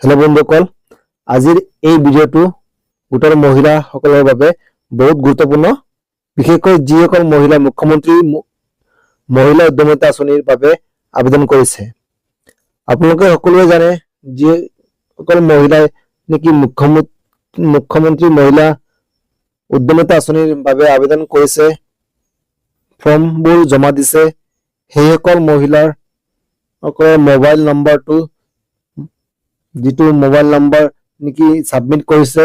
Hello' বন্ধুসকল, আজিৰ এই ভিডিঅ'টো গোটৰ মহিলাসকলৰ বাবে বহুত গুৰুত্বপূৰ্ণ, বিশেষকৈ যিসকল মহিলা মুখ্যমন্ত্ৰী মহিলা উদ্যমিতা আঁচনিৰ বাবে আবেদন কৰিছে। আপোনালোকে সকলোৱে জানে যিসকল মহিলাই নেকি মুখ্যমন্ত্ৰী মহিলা উদ্যমিতা আঁচনিৰ বাবে আবেদন কৰিছে, ফৰ্মবোৰ জমা দিছে, সেইসকল মহিলাৰ মোবাইল নম্বৰটো যিটো মোবাইল নম্বৰ নেকি সাবমিট কৰিছে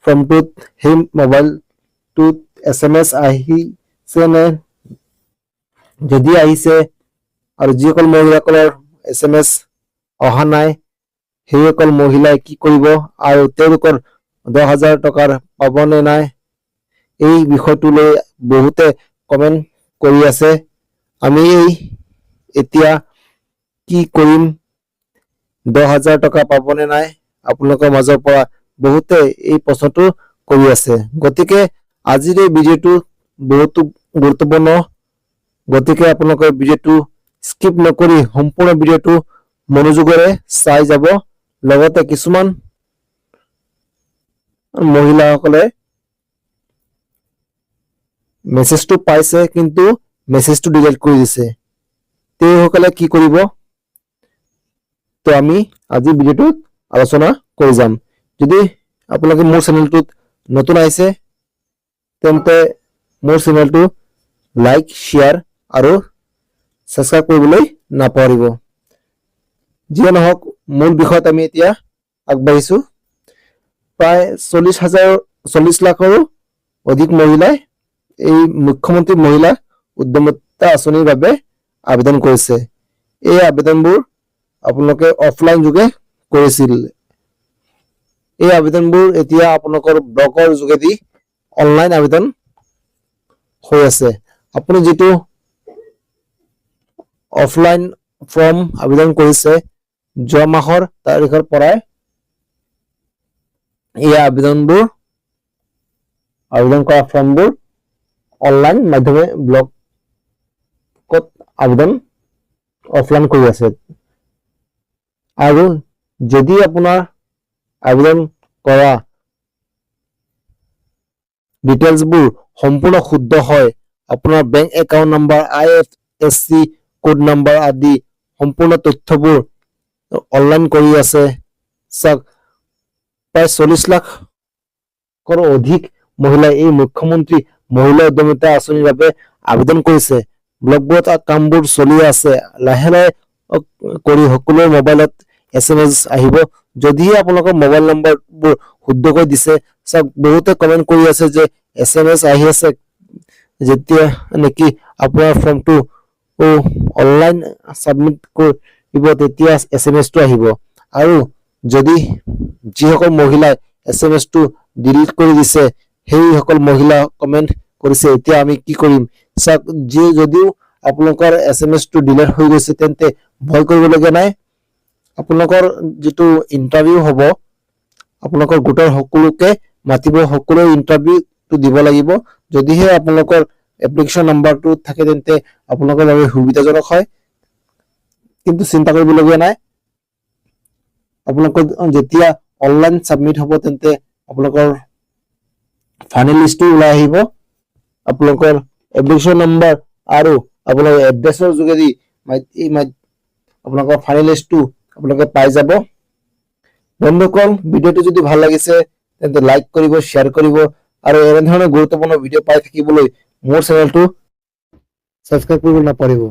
ফৰ্মটোত, সেই মোবাইলটোত SMS আহিছে নে, যদি আহিছে আৰু যিসকল মহিলাসকলৰ SMS অহা নাই সেইসকল মহিলাই কি কৰিব আৰু তেওঁলোকৰ 10,000 টকাৰ পাব নে নাই, এই বিষয়টো লৈ বহুতে কমেন্ট কৰি আছে। আমি এতিয়া কি কৰিম, 10,000 টকা পাবনে নাই, আপোনালোকৰ মাজৰ পৰা বহুতে এই প্ৰশ্নটো কৰি আছে। গতিকে আজিৰ এই ভিডিঅ'টো বহুতো গুৰুত্বপূৰ্ণ, গতিকে আপোনালোকে ভিডিঅ'টো স্কিপ নকৰি সম্পূৰ্ণ ভিডিঅ'টো মনোযোগেৰে চাই যাব। লগতে কিছুমান মহিলাসকলে মেছেজটো পাইছে কিন্তু মেছেজটো ডিলিট কৰি দিছে, তেওঁসকলে কি কৰিব, তো আমি আজি ভিডিঅ'টোত আলোচনা কৰি যাম। যদি আপোনালোকে মোৰ চেনেলটোত নতুন আহিছে তেন্তে মোৰ চেনেলটো লাইক, শ্বেয়াৰ আৰু সাবস্ক্ৰাইব কৰিবলৈ নাপাহৰিব। যিয়ে নহওক, মূল বিষয়ত আমি এতিয়া আগবাঢ়িছো। প্ৰায় 40 লাখৰো অধিক মহিলাই এই মুখ্যমন্ত্ৰী মহিলা উদ্যমিতা আঁচনিৰ বাবে আবেদন কৰিছে। এই আবেদনবোৰ আপোনালোকে অফলাইন যোগে কৰিছিল। এই আবেদনবোৰ এতিয়া আপোনালোকৰ ব্লকৰ যোগেদি অনলাইন আবেদন হৈ আছে। আপুনি যিটো অফলাইন ফৰ্ম আবেদন কৰিছে যোৱা মাহৰ তাৰিখৰ পৰাই এই আবেদন কৰা ফৰ্মবোৰ অনলাইন মাধ্যমে ব্লকত আবেদন অফলাইন কৰি আছে। আৰু যদি আপোনাৰ আবেদন কৰা ডিটেইলছবোৰ সম্পূৰ্ণ শুদ্ধ হয়, আপোনাৰ bank account number, IFSC code number আদি সম্পূৰ্ণ তথ্যবোৰ অনলাইন কৰি আছে। চাওক, প্ৰায় 40 লাখৰো অধিক মহিলাই এই মুখ্যমন্ত্ৰী মহিলা উদ্যমিতা আঁচনিৰ বাবে আবেদন কৰিছে। ব্লকবোৰত কামবোৰ চলি আছে, লাহে লাহে কৰি সকলোৰে মোবাইলত SMS আহিব, যদিহে আপোনালোকৰ মোবাইল নম্বৰবোৰ শুদ্ধকৈ দিছে। চাওক, বহুতে কমেন্ট কৰি আছে যে SMS আহি আছে, যেতিয়া নেকি আপোনাৰ ফৰ্মটো অনলাইন সাবমিট কৰিব তেতিয়া SMS-টো আহিব। আৰু যদি যিসকল মহিলাই SMS-টো ডিলিট কৰি দিছে সেইসকল মহিলা কমেন্ট কৰিছে, এতিয়া আমি কি কৰিম। চাওক, যদিও আপোনালোকৰ SMS-টো ডিলিট হৈ গৈছে তেন্তে ভয় কৰিবলগীয়া নাই। আপোনালোকৰ যিটো ইণ্টাৰভিউ হ'ব, আপোনালোকৰ গোটৰ সকলোকে মাতিব, সকলোৱে ইণ্টাৰভিউটো দিব লাগিব। যদিহে আপোনালোকৰ এপ্লিকেশ্যন নাম্বাৰটো থাকে তেন্তে আপোনালোকৰ বাবে সুবিধাজনক হয়, কিন্তু চিন্তা কৰিবলগীয়া নাই। আপোনালোকৰ যেতিয়া অনলাইন সাবমিট হ'ব তেন্তে আপোনালোকৰ ফাইনেল লিষ্টটো ওলাই আহিব। আপোনালোকৰ এপ্লিকেশ্যন নম্বৰ আৰু আপোনালোকৰ এড্ৰেছৰ যোগেদি আপোনালোকৰ ফাইনেল লিষ্টটো আপোনালোকে পাই যাব। বন্ধুসকল, ভিডিঅ'টো যদি ভাল লাগিছে তেন্তে লাইক কৰিব, শ্বেয়াৰ কৰিব আৰু এনেধৰণৰ গুৰুত্বপূৰ্ণ ভিডিঅ' পাই থাকিবলৈ মোৰ চেনেলটো সাবস্ক্ৰাইব কৰিব নাপাহৰিব।